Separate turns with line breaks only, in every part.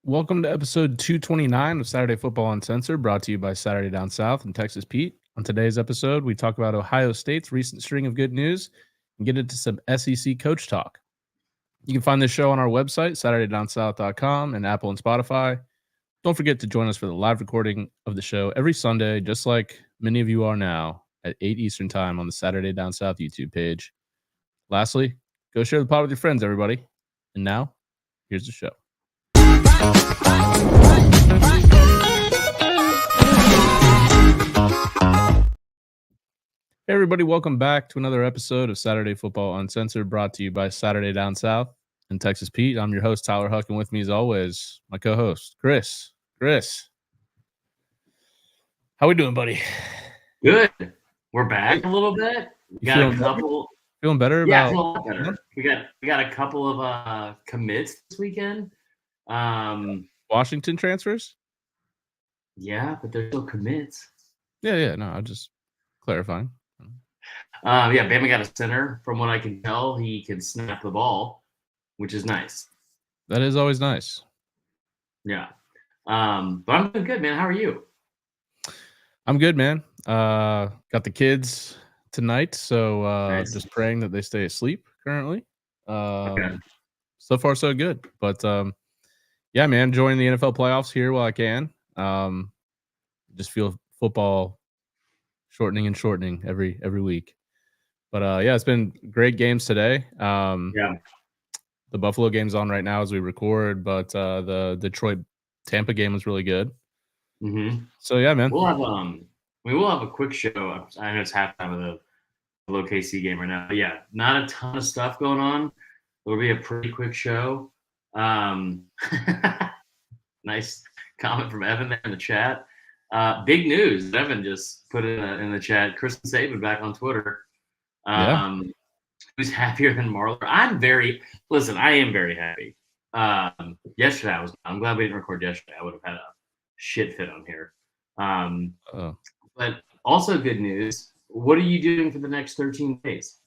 Welcome to episode 229 of Saturday Football Uncensored, brought to you by Saturday Down South and Texas Pete. On today's episode, we talk about Ohio State's recent string of good news and get into some SEC coach talk. You can find this show on our website, SaturdayDownSouth.com, and Apple and Spotify. Don't forget to join us for the live recording of the show every Sunday, just like many of you are now, at 8 Eastern Time on the Saturday Down South YouTube page. Lastly, go share the pod with your friends, everybody. And now, here's the show. Hey everybody, welcome back to another episode of Saturday Football Uncensored, brought to you by Saturday Down South and Texas Pete. I'm your host, Tyler Huck, and with me as always, my co-host, Chris. Chris, how we doing, buddy?
Good. We're back a little bit. We got a couple.
Feeling better?
Yeah, I feel a lot better. We got a couple of commits this weekend.
Washington transfers?
Yeah, but they're still commits.
Yeah. No, I'm just clarifying.
Yeah, Bama got a center. From what I can tell, he can snap the ball, which is nice.
That is always nice.
Yeah. But I'm doing good, man. How are you?
I'm good, man. Got the kids tonight, so
Nice.
just praying that they stay asleep currently.
Okay.
So far, so good. But yeah, man, enjoying the NFL playoffs here while I can. Just feel football shortening every week. But yeah, it's been great games today.
Yeah.
The Buffalo game's on right now as we record, but the Detroit Tampa game was really good.
Mm-hmm.
So yeah, man.
We'll have a quick show. I know it's halftime of the low KC game right now. But yeah, not a ton of stuff going on. It'll be a pretty quick show. Nice comment from Evan there in the chat. Big news. Evan just put it in the chat. Kristen Saban back on Twitter. Who's happier than Marler? I am very happy. Yesterday I'm glad we didn't record yesterday. I would have had a shit fit on here. But also good news. What are you doing for the next 13 days?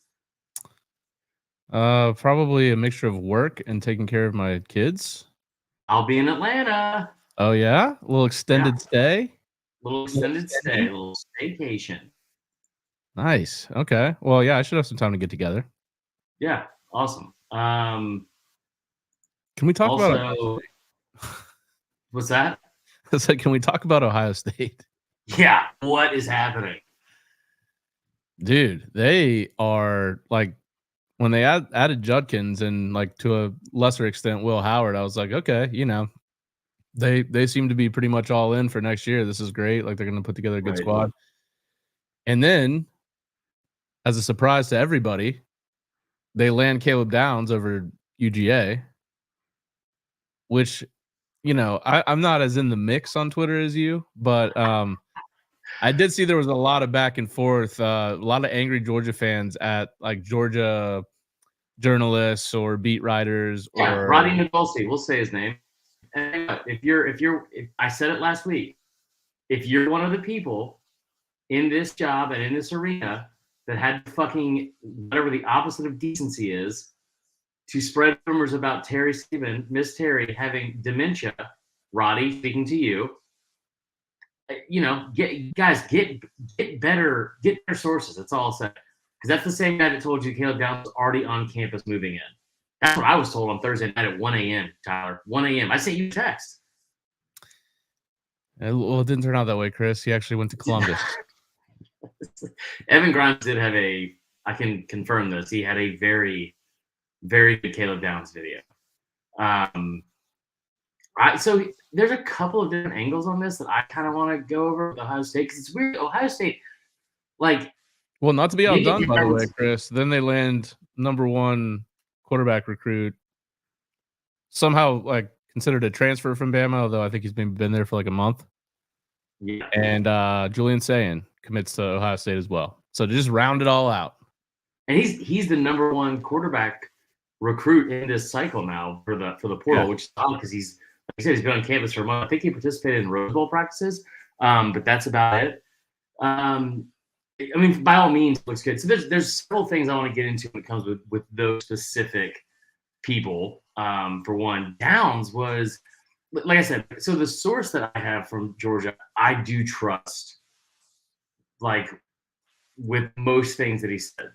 Probably a mixture of work and taking care of my kids.
I'll be in Atlanta.
Oh yeah? A little extended stay?
A little staycation.
Nice. Okay. Well, yeah, I should have some time to get together.
Yeah, awesome.
Can we talk about
what's that?
I said, can we talk about Ohio State?
Yeah, what is happening?
Dude, they are like, when they added Judkins and like to a lesser extent Will Howard, I was like, okay, they seem to be pretty much all in for next year. This is great. Like they're going to put together a good squad. And then, as a surprise to everybody, they land Caleb Downs over UGA, which, I'm not as in the mix on Twitter as you, but I did see there was a lot of back and forth, a lot of angry Georgia fans at like Georgia journalists or beat writers.
Or Roddy Nicholsi, we'll say his name. And if I said it last week, if you're one of the people in this job and in this arena that had fucking whatever the opposite of decency is to spread rumors about Terry Stephen, Miss Terry having dementia, Roddy, speaking to you, get better sources. That's all I'll say. Because that's the same guy that told you Caleb Downs was already on campus moving in. That's what I was told on Thursday night at 1 a.m., Tyler. 1 a.m. I sent you a text.
Well, it didn't turn out that way, Chris. He actually went to Columbus.
Evan Grimes did have I can confirm this, he had a very, very good Caleb Downs video. So there's a couple of different angles on this that I kind of want to go over with Ohio State, because it's weird. Ohio State,
well, not to be outdone, by the way, Chris. Then they land number one quarterback recruit, somehow considered a transfer from Bama, although I think he's been there for like a month.
Yeah.
And Julian Sayin commits to Ohio State as well. So to just round it all out.
And he's the number one quarterback recruit in this cycle now for the portal, which is odd because he's, like I said, he's been on campus for a month. I think he participated in Rose Bowl practices, but that's about it. I mean, by all means, it looks good. So there's several things I want to get into when it comes with those specific people. For one, Downs was like I said, so the source that I have from Georgia, I do trust, like with most things that he said.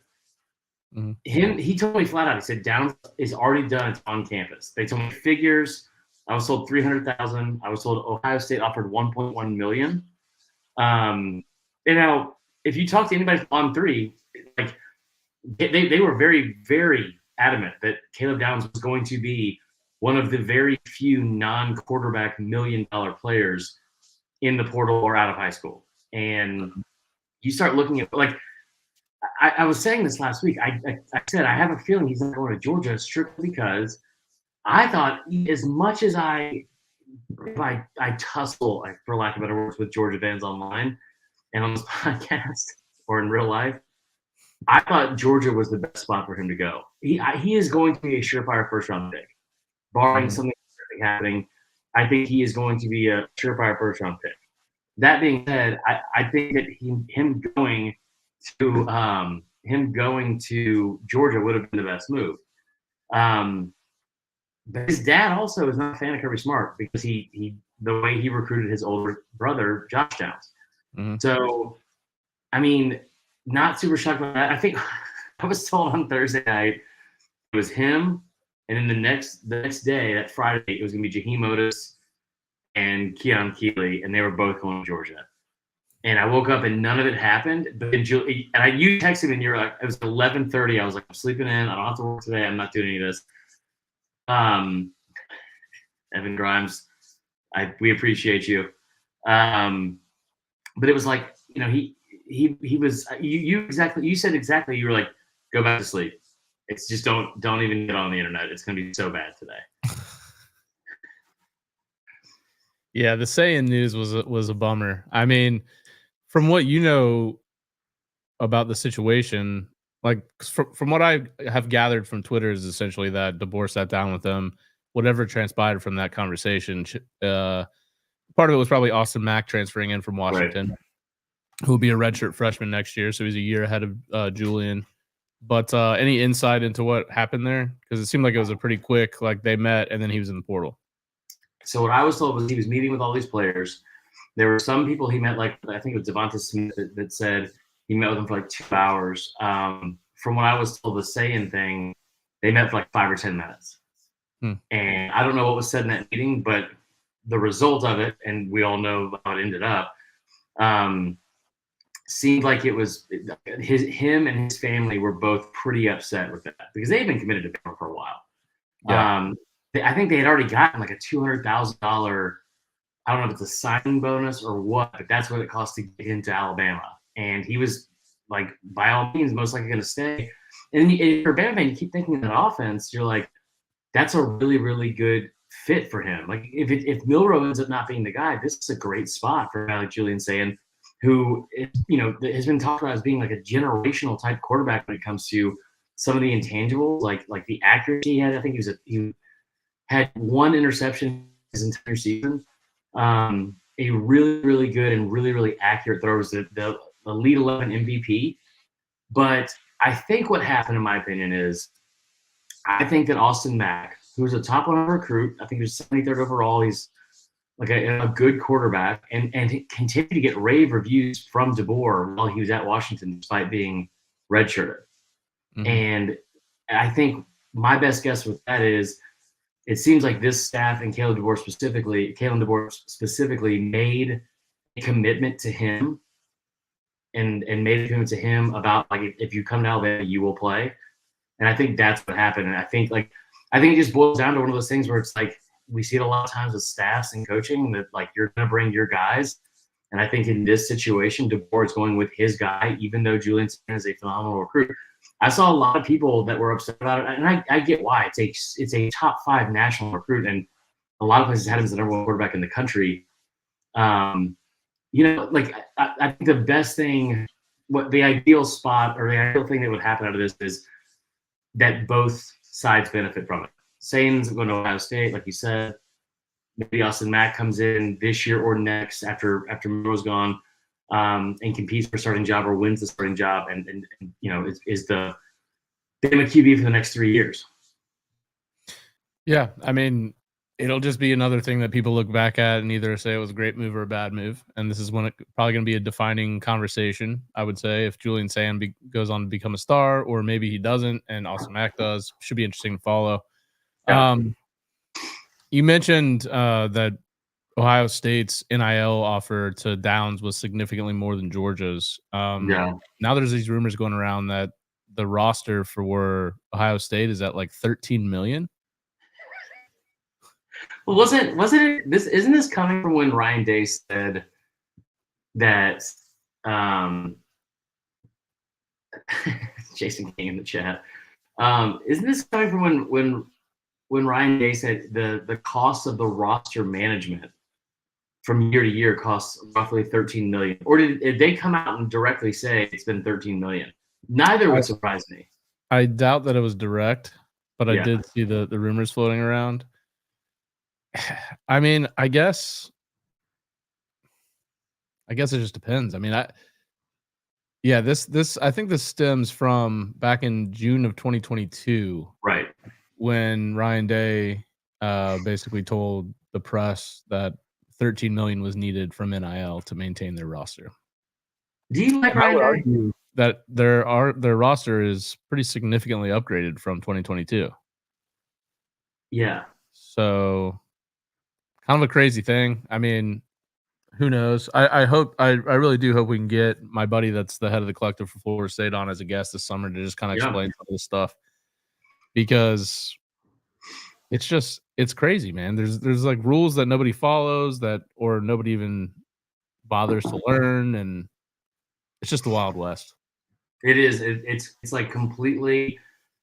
Mhm.
He told me flat out. He said Downs is already done. It's on campus. They told me figures. I was told 300,000. I was told Ohio State offered 1.1 million. You know, if you talk to anybody from On3, like they were very, very adamant that Caleb Downs was going to be one of the very few non-quarterback $1 million players in the portal or out of high school. And you start looking at, like, I was saying this last week. I said I have a feeling he's not going to Georgia strictly because I thought, as much as I tussle, for lack of better words, with Georgia fans online and on this podcast or in real life, I thought Georgia was the best spot for him to go. He is going to be a surefire first round pick, barring
Mhm.
something happening. I think he is going to be a surefire first round pick. That being said, I think that him going to Georgia would have been the best move. But his dad also is not a fan of Kirby Smart because the way he recruited his older brother Josh Downs.
Mhm.
So I mean, not super shocked by that. I think I was told on Thursday night it was him, and then the next day, that Friday, it was gonna be Jaheim Otis and Keon Keeley, and they were both going to Georgia. And I woke up and none of it happened. But then you texted me and you're like, it was 11:30. I was like, I'm sleeping in. I don't have to work today. I'm not doing any of this. Evan Grimes, we appreciate you. But it was like, he was you said exactly, you were like, go back to sleep. It's just don't even get on the internet. It's gonna be so bad today.
Yeah, the saying news was a bummer. I mean, from what you know about the situation, like from what I have gathered from Twitter is essentially that DeBoer sat down with them. Whatever transpired from that conversation, part of it was probably Austin Mack transferring in from
Right.
Washington, who will be a redshirt freshman next year, so he's a year ahead of Julian. But any insight into what happened there? Because it seemed like it was a pretty quick, like they met and then he was in the portal.
So what I was told was he was meeting with all these players. There were some people he met, like I think it was Devonta Smith that said he met with them for like 2 hours. From what I was told, the saying thing, they met for like 5 or 10 minutes.
Hmm.
And I don't know what was said in that meeting, but the result of it, and we all know how it ended up, seemed like it was him and his family were both pretty upset with that because they've been committed to Bama for a while.
Yeah.
I think they had already gotten like a $200,000. I don't know if it's a signing bonus or what, but that's what it costs to get into Alabama. And he was like, by all means, most likely going to stay. And for Bama fan, you keep thinking that offense, you're like, that's a really, really good fit for him. Like if Milroe ends up not being the guy, this is a great spot for a guy like Julian Sayin, who has been talked about as being like a generational type quarterback when it comes to some of the intangibles, like the accuracy he had. I think he had one interception his entire season. A really, really good and really, really accurate throw was the Elite 11 MVP. But I think what happened, in my opinion, is I think that Austin Mack, who's a top 100 recruit, I think he's 73rd overall. He's like a good quarterback, and continued to get rave reviews from DeBoer while he was at Washington, despite being redshirted.
Mhm.
And I think my best guess with that is it seems like this staff and Kalen DeBoer specifically made a commitment to him and made a commitment to him about like if you come to Alabama, you will play. And I think that's what happened. And I think it just boils down to one of those things where it's like we see it a lot of times with staffs and coaching that like you're gonna bring your guys. And I think in this situation, DeBoer is going with his guy, even though Julian is a phenomenal recruit. I saw a lot of people that were upset about it, and I get why. It's a top 5 national recruit, and a lot of places had him as the number 1 quarterback in the country. Like I think the best thing, what the ideal spot or the ideal thing that would happen out of this is that both sides benefit from it. Sain's going to Ohio State, like you said. Maybe Austin Mack comes in this year or next after Monroe's gone, and competes for a starting job or wins the starting job, and is the Bama QB for the next 3 years.
Yeah, I mean, it'll just be another thing that people look back at and either say it was a great move or a bad move. And this is when it probably going to be a defining conversation, I would say, if Julian Sand goes on to become a star, or maybe he doesn't, and Austin Mack does. Should be interesting to follow.
Yeah.
You mentioned that Ohio State's NIL offer to Downs was significantly more than Georgia's.
Yeah.
Now there's these rumors going around that the roster for Ohio State is at like 13 million.
Well, wasn't it this? Isn't this coming from when Ryan Day said that? Jason King in the chat. Isn't this coming from when Ryan Day said the cost of the roster management from year to year costs roughly 13 million? Or did they come out and directly say it's been 13 million? Neither would surprise me.
I doubt that it was direct, but I did see the rumors floating around. I mean, I guess it just depends. I mean, this I think this stems from back in June of 2022,
right?
When Ryan Day basically told the press that 13 million was needed from NIL to maintain their roster.
Do you like Ryan Day?
Argue that their roster is pretty significantly upgraded from 2022.
Yeah.
So kind of a crazy thing. I mean, who knows? I really do hope we can get my buddy that's the head of the collective for Florida State on as a guest this summer to just kind of explain some of this stuff, because it's crazy, man. There's like rules that nobody follows, or nobody even bothers to learn, and it's just the Wild West.
It is. It's like completely.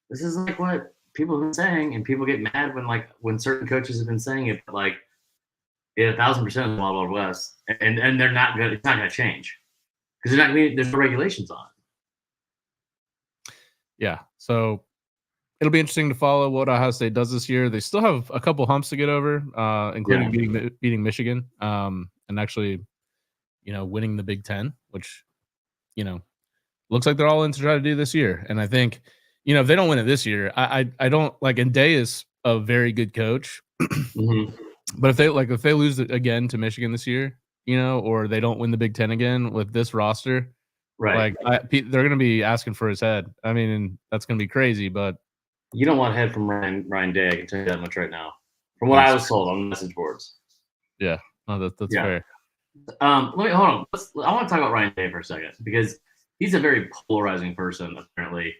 This is like what people have been saying, and people get mad when certain coaches have been saying it, but like, yeah, 1,000% of the Wild West, and they're not good. It's not going to change because there's no regulations on it.
Yeah, so it'll be interesting to follow what Ohio State does this year. They still have a couple humps to get over, including beating Michigan, and actually, winning the Big Ten, which, looks like they're all in to try to do this year. And I think, if they don't win it this year, I don't like. And Day is a very good coach, but if they lose it again to Michigan this year, or they don't win the Big Ten again with this roster,
right?
They're going to be asking for his head. I mean, and that's going to be crazy, but.
You don't want a head from Ryan Day. I can tell you that much right now. From what I was told on message boards.
Yeah, no, that's fair.
Let me hold on. I want to talk about Ryan Day for a second because he's a very polarizing person. Apparently,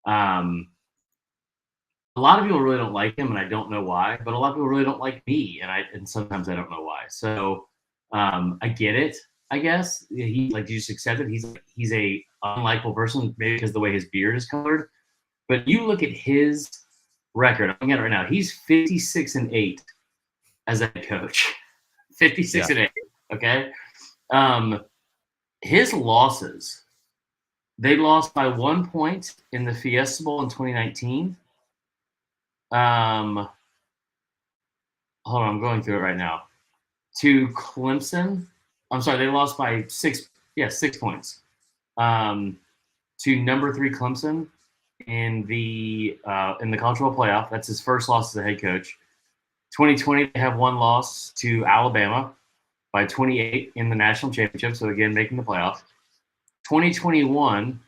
a lot of people really don't like him, and I don't know why. But a lot of people really don't like me, and sometimes I don't know why. So I get it. I guess he you just accept it. He's a unlikable person, maybe because of the way his beard is colored. But you look at his record. I'm looking at it right now. He's 56-8 as a coach. 56-8. Okay. His losses. They lost by 1 point in the Fiesta Bowl in 2019. Hold on, I'm going through it right now. To Clemson. I'm sorry, they lost by 6 points. To number 3 Clemson in the college football playoff. That's his first loss as a head coach. 2020, they have one loss to Alabama by 28 in the national championship. So again, making the playoff. 2021,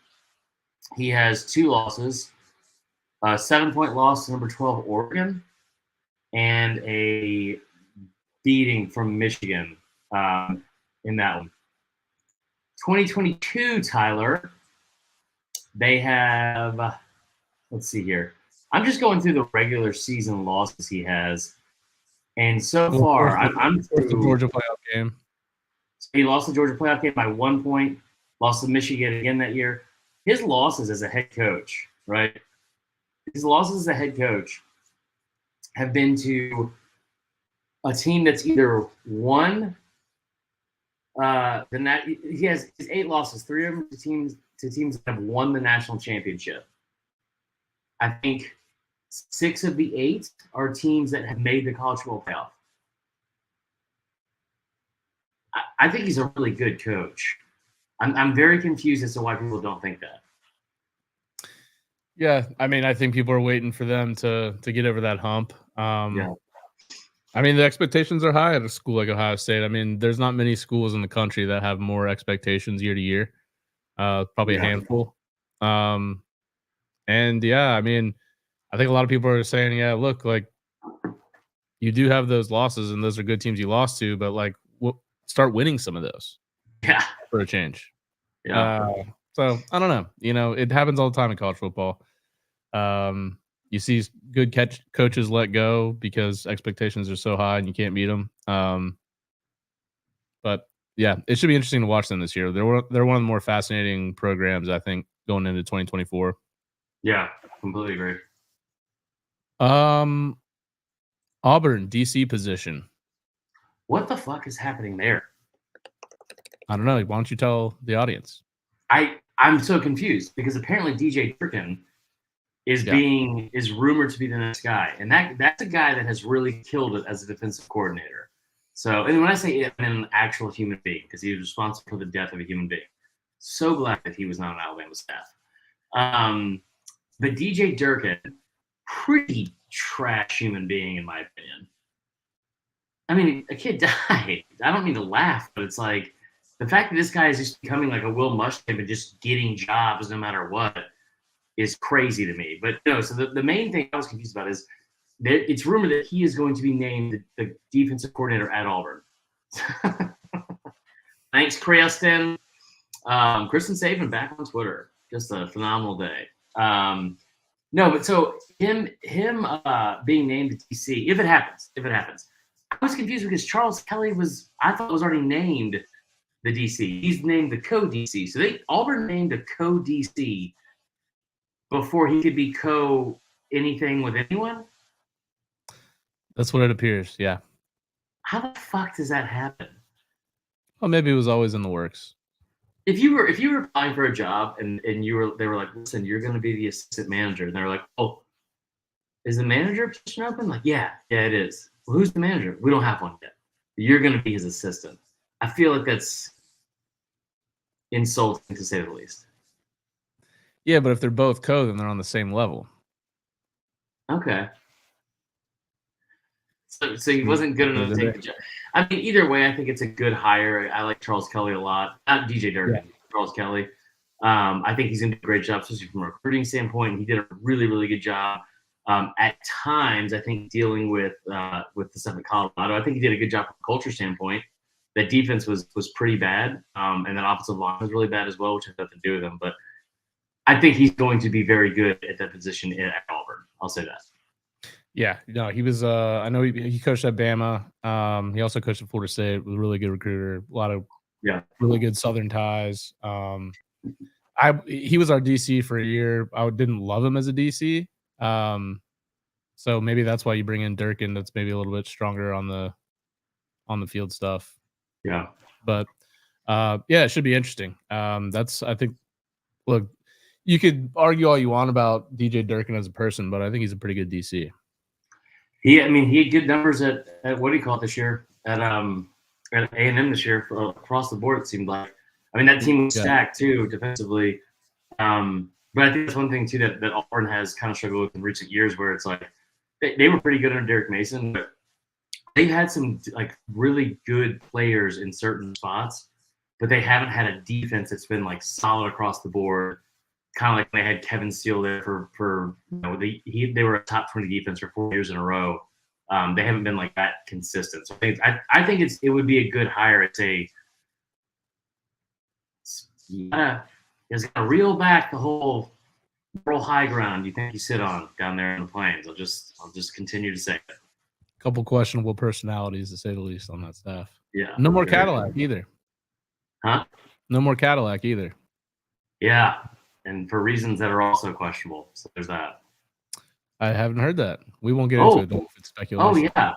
he has 2 losses, a 7-point loss to number 12 Oregon, and a beating from Michigan in that one. 2022, Tyler, they have. Let's see here. I'm just going through the regular season losses he has, and so far, I'm through
the Georgia playoff game.
So he lost the Georgia playoff game by 1 point. Lost to Michigan again that year. His losses as a head coach, right? His losses as a head coach have been to a team that's either won. He has his 8 losses. 3 of them to teams that have won the national championship. I think 6 of the 8 are teams that have made the college football playoff. I think he's a really good coach. I'm very confused as to why people don't think that.
Yeah, I mean, I think people are waiting for them to get over that hump. I mean, the expectations are high at a school like Ohio State. I mean, there's not many schools in the country that have more expectations year to year. Probably a
Yeah.
handful. Um, and yeah, I mean, I think a lot of people are saying, yeah, look, like you do have those losses, and those are good teams you lost to, but like, start winning some of those
Yeah.
for a change.
Yeah.
Uh, so I don't know. You know, it happens all the time in college football. You see good coaches let go because expectations are so high and you can't meet them. But yeah, it should be interesting to watch them this year. They're one of the more fascinating programs, I think, going into 2024.
Yeah. Completely agree.
Um, Auburn DC position.
What the fuck is happening there?
I don't know. Why don't you tell the audience?
I'm so confused because apparently DJ Durkin is
Yeah,
rumored to be the next guy, and that's a guy that has really killed it as a defensive coordinator. So, and when I say it, I mean an actual human being because he was responsible for the death of a human being. So glad that he was not on Alabama staff. But DJ Durkin, pretty trash human being in my opinion. I mean, a kid died. I don't mean to laugh, but it's like the fact that this guy is just becoming like a Will Muschamp and just getting jobs no matter what is crazy to me. But no, so the main thing I was confused about is that it's rumored that he is going to be named the defensive coordinator at Auburn. Thanks, Kristen. Kristen Saban back on Twitter. Just a phenomenal day. No, but so him being named the DC, if it happens, I was confused because Charles Kelly I thought was already named the DC. He's named the co-DC. So Auburn named a co-DC before he could be anything with anyone.
that's what it appears. Yeah.
How the fuck does that happen?
Well, maybe it was always in the works.
If you were applying for a job and they were like, listen, you're going to be the assistant manager, and they're like, oh, is the manager position open? Like, yeah, it is. Well, who's the manager? We don't have one yet. You're going to be his assistant. I feel like that's insulting to say the least.
Yeah, but if they're both co, then they're on the same level.
Okay. So he wasn't good enough to take the job. I mean, either way, I think it's a good hire. I like Charles Kelly a lot. Not DJ Durkin, Charles Kelly. I think he's going to do a great job, especially from a recruiting standpoint. He did a really, really good job. At times, I think dealing with the stuff at Colorado, I think he did a good job from a culture standpoint. That defense was pretty bad, and that offensive line was really bad as well, which has nothing to do with him. But I think he's going to be very good at that position at Auburn. I'll say that.
Yeah, no, he was. I know he coached at Bama. He also coached at Florida State. Was a really good recruiter. A lot of really good Southern ties. He was our DC for a year. I didn't love him as a DC. So maybe that's why you bring in Durkin. That's maybe a little bit stronger on the field stuff.
Yeah,
but yeah, it should be interesting. I think. Look, you could argue all you want about DJ Durkin as a person, but I think he's a pretty good DC.
He had good numbers at what do you call it this year at A&M this year across the board. It seemed like. I mean, that team was stacked too defensively. But I think that's one thing too that Auburn has kind of struggled with in recent years, where it's like they were pretty good under Derek Mason, but they've had some like really good players in certain spots, but they haven't had a defense that's been like solid across the board. Kind of like they had Kevin Steele there for they were a top 20 defense for 4 years in a row. They haven't been like that consistent. So I think it would be a good hire. It's got to reel back the whole moral high ground you think you sit on down there in the plains. I'll just continue to say it.
A couple questionable personalities, to say the least, on that staff.
Yeah.
No more Cadillac either.
Huh?
No more Cadillac either.
Yeah. And for reasons that are also questionable. So there's that.
I haven't heard that. We won't get into it, though, if it's speculation.
Oh, yeah.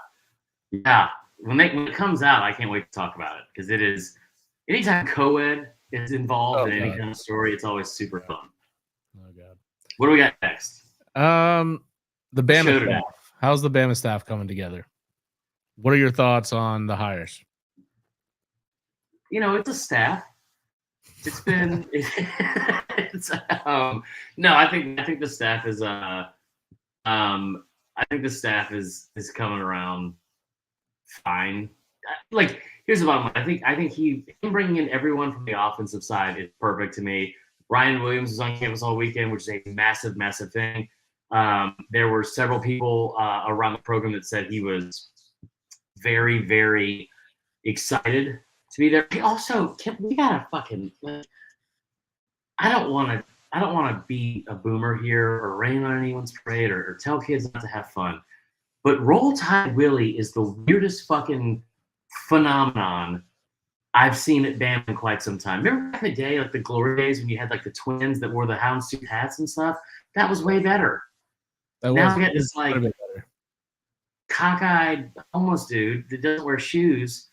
Yeah. When it comes out, I can't wait to talk about it, because it is – anytime co-ed is involved in any kind of story, it's always super fun.
Oh, God.
What do we got next?
The Bama staff. How's the Bama staff coming together? What are your thoughts on the hires?
It's a staff. It's been no, I think the staff is I think the staff is coming around fine. Like, here's the bottom line. I think him bringing in everyone from the offensive side is perfect to me. Ryan Williams was on campus all weekend, which is a massive, massive thing. There were several people around the program that said he was very, very excited to be there. Also, we gotta fucking like, I don't want to be a boomer here or rain on anyone's parade or tell kids not to have fun. But Roll Tide Willie is the weirdest fucking phenomenon I've seen at Bama in quite some time. Remember back in the day, like the glory days when you had like the twins that wore the houndstooth hats and stuff? That was way better. Now we got this like cockeyed homeless dude that doesn't wear shoes,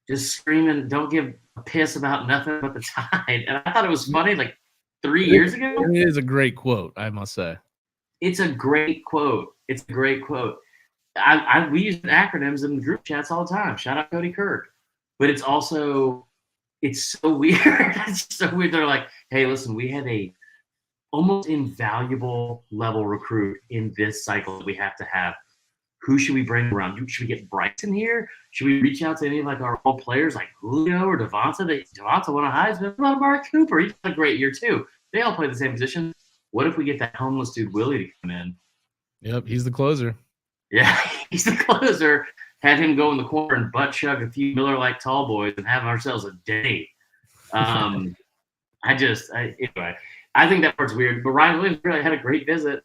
just screaming, "Don't give a piss about nothing but the Tide." And I thought it was funny like 3 years ago.
It is a great quote, I must say.
It's a great quote. It's a great quote. We use acronyms in the group chats all the time. Shout out Cody Kirk. But it's so weird. It's so weird. They're like, hey, listen, we had a almost invaluable level recruit in this cycle that we have to have. Who should we bring around? Should we get Bryson here? Should we reach out to any of like our old players like Julio or Devonta? Devonta won a Heisman. What about Mark Cooper? He's had a great year too. They all play the same position. What if we get that homeless dude Willie to come in?
Yep, he's the closer.
Yeah, he's the closer. Have him go in the corner and butt chug a few Miller Lite tall boys and have ourselves a day. Anyway, I think that part's weird. But Ryan Williams really had a great visit.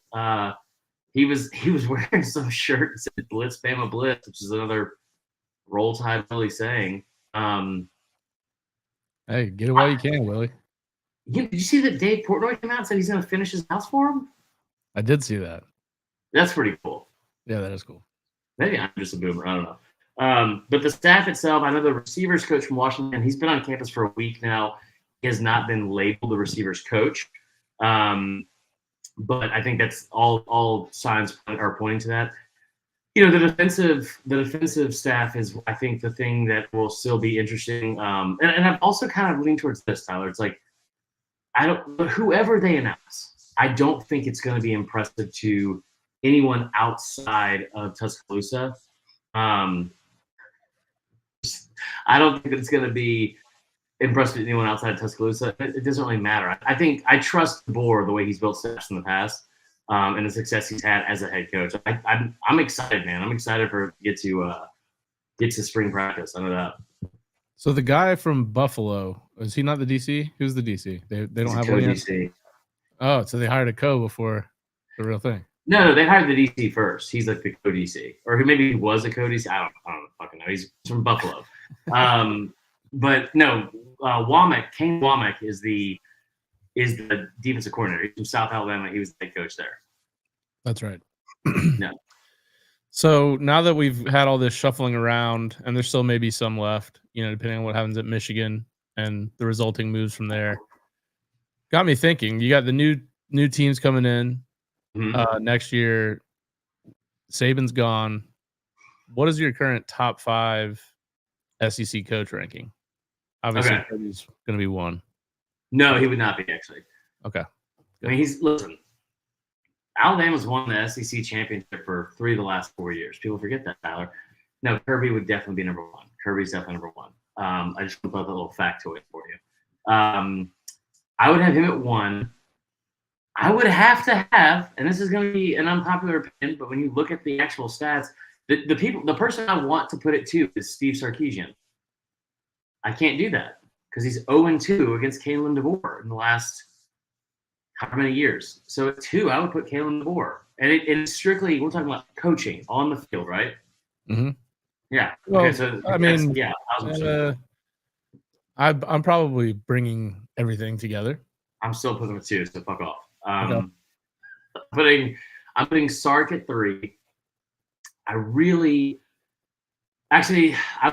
He was wearing some shirt that said "Blitz Bama Blitz," which is another Roll Tide Willie saying.
Hey, get it while you can, Willie.
Did you see that Dave Portnoy came out and said he's going to finish his house for him?
I did see that.
That's pretty cool.
Yeah, that is cool.
Maybe I'm just a boomer. I don't know. But the staff itself, I know the receivers coach from Washington, he's been on campus for a week now. He has not been labeled the receivers coach. But I think that's all signs are pointing to that. You know, the defensive staff is, I think, the thing that will still be interesting. And I'm also kind of leaning towards this, Tyler. It's like, whoever they announce, I don't think it's going to be impressive to anyone outside of Tuscaloosa. I don't think that it's going to be impressive to anyone outside of Tuscaloosa. It doesn't really matter. I think I trust DeBoer the way he's built staffs in the past, and the success he's had as a head coach. I'm excited, man. I'm excited for to get to spring practice. I know that.
So the guy from Buffalo, is he not the DC? Who's the DC? They don't have one
DC.
Oh, so they hired a co before the real thing.
No, they hired the DC first. He's like the co-DC, or maybe he was a co-DC. I don't fucking know. He's from Buffalo. But no, Kane Womack is the defensive coordinator. He's from South Alabama. He was the head coach there.
That's right.
No.
So now that we've had all this shuffling around, and there's still maybe some left, you know, depending on what happens at Michigan and the resulting moves from there, got me thinking. You got the new teams coming in. Mm-hmm. Next year, Saban's gone. What is your current top 5 SEC coach ranking? Obviously, Kirby's going to be 1.
No, he would not be, actually.
Okay.
Good. I mean, listen, Alabama's won the SEC championship for 3 of the last 4 years. People forget that, Tyler. No, Kirby would definitely be number 1. Kirby's definitely number 1. I just want to put that little factoid for you. I would have him at 1. I would have to have, and this is going to be an unpopular opinion, but when you look at the actual stats, the person I want to put it to is Steve Sarkisian. I can't do that because he's 0-2 against Kalen DeBoer in the last how many years. So at 2, I would put Kalen DeBoer. And it's strictly, we're talking about coaching on the field, right?
Mm-hmm.
Yeah.
Well,
okay, so
I mean,
yeah,
I'm probably bringing everything together.
I'm still putting him at 2, so fuck off. I'm putting Sark at 3. I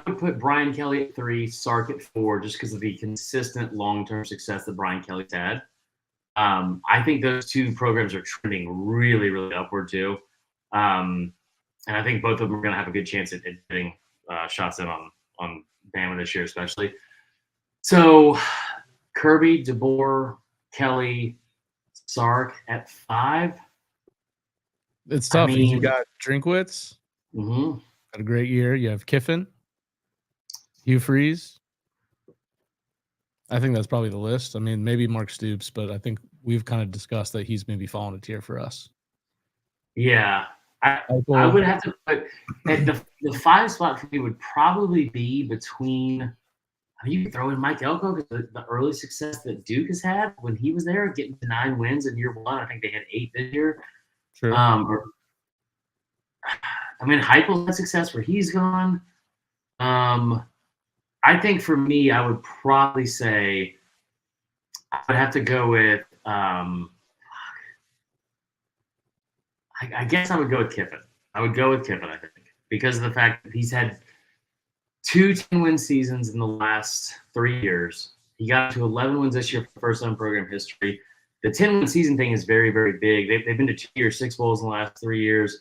would put Brian Kelly at 3, Sark at 4, just because of the consistent long-term success that Brian Kelly's had. I think those 2 programs are trending really, really upward too. And I think both of them are going to have a good chance at getting shots in on Bama this year, especially. So Kirby, DeBoer, Kelly, Sark at 5.
It's tough. You got Drinkwitz.
Mm-hmm.
Had a great year. You have Kiffin, Hugh Freeze. I think that's probably the list. I mean, maybe Mark Stoops, but I think we've kind of discussed that he's maybe fallen a tier for us.
Yeah, I
Michael,
would have to put at the 5 spot for me would probably be between. I mean, you could throw in Mike Elko because the early success that Duke has had when he was there, getting to 9 wins in year 1. I think they had 8 this year.
true.
Or, I mean, Heupel's had success where he's gone. I think for me, I would probably say I would have to go with. I guess I would go with Kiffin. I would go with Kiffin, I think, because of the fact that he's had 2 10-win seasons in the last 3 years. He got to 11 wins this year for the first time in program history. The 10-win season thing is very, very big. They've been to 2 or 6 bowls in the last 3 years.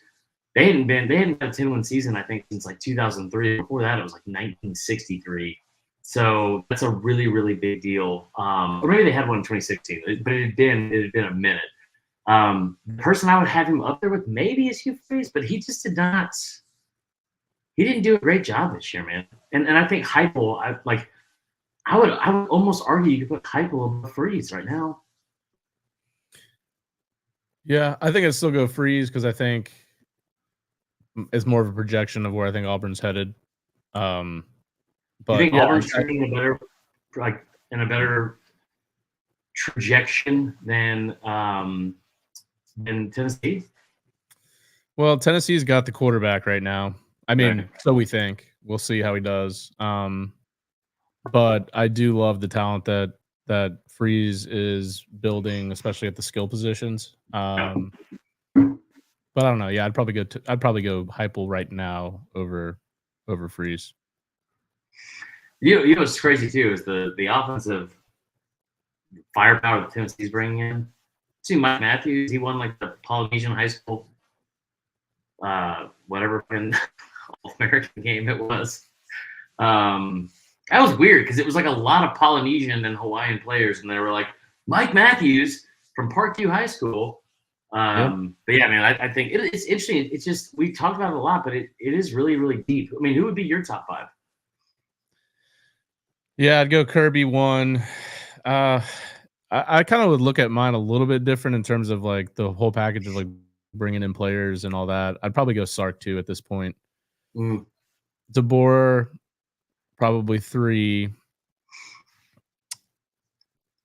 They hadn't had a 10-win season, I think, since like 2003. Before that, it was like 1963. So that's a really, really big deal. Or maybe they had one in 2016, but it had been a minute. The person I would have him up there with maybe is Hugh Freeze, but he just did not. He didn't do a great job this year, man. And I think Heupel, I would almost argue you could put Heupel above Freeze right now.
Yeah, I think I'd still go Freeze because I think it's more of a projection of where I think Auburn's headed.
You
But
think
yeah,
Auburn's trending in a better trajectory than Tennessee?
well, Tennessee's got the quarterback right now. I mean,
Right.
so we think. We'll see how he does. But I do love the talent that Freeze is building, especially at the skill positions. But I don't know. Yeah, I'd probably go Heupel right now over Freeze.
You know what's crazy too is the offensive firepower that Tennessee's bringing in. See Mike Matthews, he won like the Polynesian high school, whatever All-American game it was. That was weird because it was like a lot of Polynesian and Hawaiian players, and they were like Mike Matthews from Parkview High School. But yeah, man, I think it's interesting. It's just we talked about it a lot, but it is really, really deep. I mean, who would be your top 5?
Yeah, I'd go Kirby 1. I kind of would look at mine a little bit different in terms of like the whole package of like bringing in players and all that. I'd probably go Sark 2 at this point. DeBoer probably 3.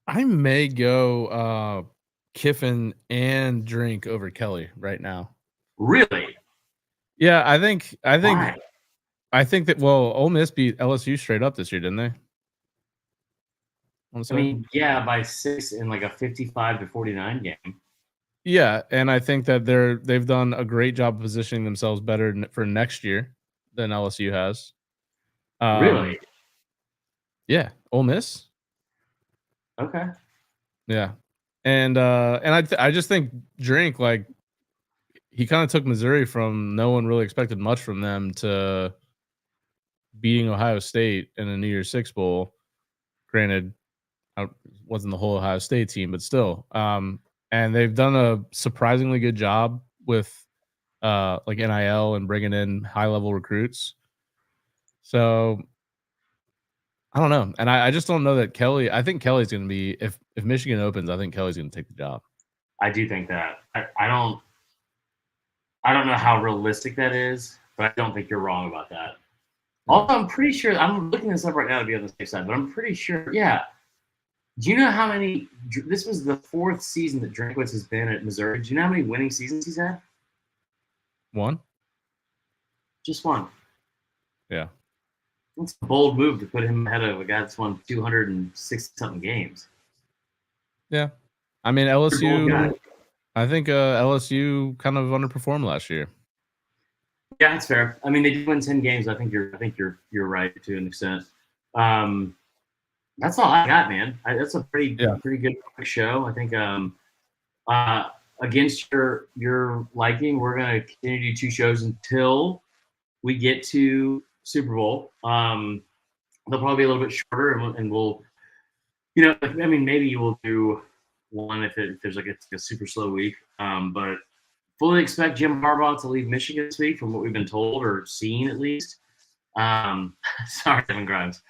I may go Kiffin and Drink over Kelly right now.
Really?
Yeah, I think
Why?
that Ole Miss beat LSU straight up this year, didn't they?
I mean, yeah, by 6 in like a 55-49 game.
Yeah, and I think that they've done a great job of positioning themselves better for next year than LSU has.
Really?
Yeah, Ole Miss.
Okay.
Yeah, and I just think Drink, like, he kind of took Missouri from no one really expected much from them to beating Ohio State in a New Year's Six bowl. Granted, I wasn't the whole Ohio State team, but still. And they've done a surprisingly good job with like NIL and bringing in high level recruits. So I don't know, and I just don't know that Kelly. I think Kelly's going to be if Michigan opens, I think Kelly's going to take the job.
I do think that. I don't know how realistic that is, but I don't think you're wrong about that. Also, I'm pretty sure I'm looking this up right now to be on the safe side, but I'm pretty sure. Yeah. Do you know how many? This was the 4th season that Drinkwitz has been at Missouri. Do you know how many winning seasons he's had?
1.
Just 1.
Yeah.
It's a bold move to put him ahead of a guy that's won 260-something games.
Yeah. I mean, LSU. I think LSU kind of underperformed last year.
Yeah, that's fair. I mean, they did win 10 games. I think you're right to an extent. That's all I got, man. That's a pretty good show. I think against your liking, we're gonna continue to do 2 shows until we get to Super Bowl. They'll probably be a little bit shorter, and we'll, I mean, maybe we'll do one if there's like a super slow week. But fully expect Jim Harbaugh to leave Michigan this week, from what we've been told or seen at least. Sorry, Evan Grimes.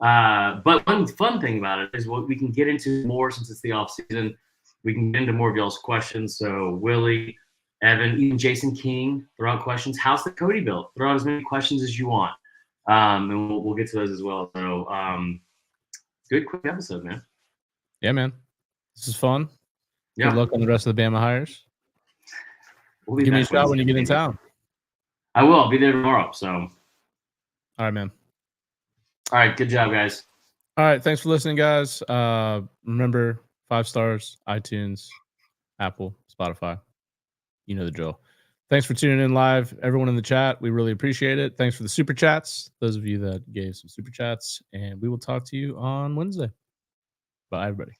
But one fun thing about it is what we can get into more since it's the off season. We can get into more of y'all's questions. So Willie, Evan, even Jason King, throw out questions. How's the Cody built? Throw out as many questions as you want, and we'll get to those as well. So good quick episode, man.
Yeah, man. This is fun.
Yeah.
Good luck on the rest of the Bama hires.
We'll be
Give me a
back
shout when you
Wednesday.
get in town.
I will. I'll be there tomorrow. So,
All right, man.
all right. Good job, guys.
All right. Thanks for listening, guys. Remember, 5 stars, iTunes, Apple, Spotify. You know the drill. Thanks for tuning in live, everyone in the chat. We really appreciate it. Thanks for the super chats, those of you that gave some super chats, and we will talk to you on Wednesday. Bye, everybody.